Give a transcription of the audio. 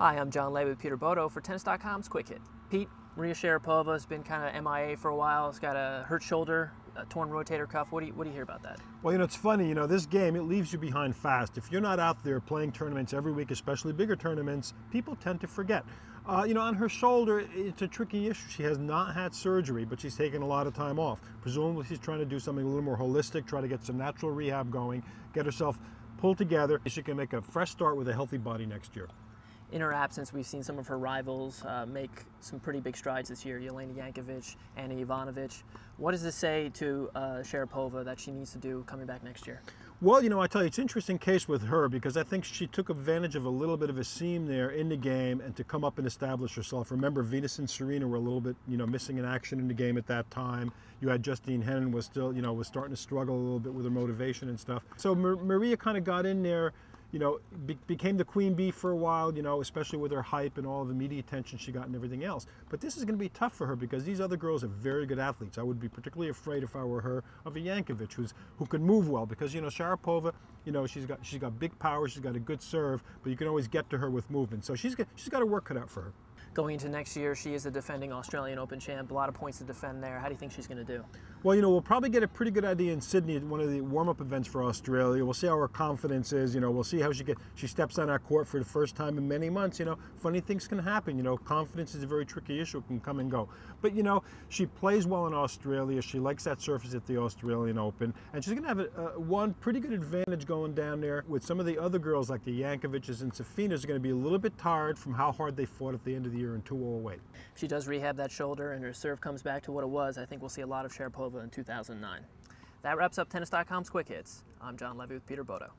Hi, I'm John Levey with Peter Bodo for Tennis.com's Quick Hit. Pete, Maria Sharapova has been kind of MIA for a while. It's got a hurt shoulder, a torn rotator cuff. What do you hear about that? Well, it's funny, this game, it leaves you behind fast. If you're not out there playing tournaments every week, especially bigger tournaments, people tend to forget. On her shoulder, it's a tricky issue. She has not had surgery, but she's taken a lot of time off. Presumably she's trying to do something a little more holistic, try to get some natural rehab going, get herself pulled together. She can make a fresh start with a healthy body next year. In her absence, we've seen some of her rivals make some pretty big strides this year. Jelena Jankovic, Anna Ivanovic. What does this say to Sharapova that she needs to do coming back next year? Well, I tell you, it's an interesting case with her because I think she took advantage of a little bit of a seam there in the game and to come up and establish herself. Remember, Venus and Serena were a little bit, missing in action in the game at that time. You had Justine Henin was still, was starting to struggle a little bit with her motivation and stuff. So Maria kind of got in there, became the queen bee for a while, especially with her hype and all the media attention she got and everything else. But this is going to be tough for her because these other girls are very good athletes. I would be particularly afraid if I were her of a Jankovic who can move well because, Sharapova, she's got big power, she's got a good serve, but you can always get to her with movement. So she's got her work cut out for her. Going into next year, she is the defending Australian Open champ. A lot of points to defend there. How do you think she's going to do? Well, we'll probably get a pretty good idea in Sydney at one of the warm-up events for Australia. We'll see how her confidence is. We'll see how she steps on our court for the first time in many months. Funny things can happen. Confidence is a very tricky issue. It can come and go. But, she plays well in Australia. She likes that surface at the Australian Open. And she's going to have one pretty good advantage going down there with some of the other girls like the Jankovic's and Safinas are going to be a little bit tired from how hard they fought at the end of the year in 2-0 If she does rehab that shoulder and her serve comes back to what it was, I think we'll see a lot of Sharapova in 2009. That wraps up Tennis.com's Quick Hits. I'm John Levey with Peter Bodo.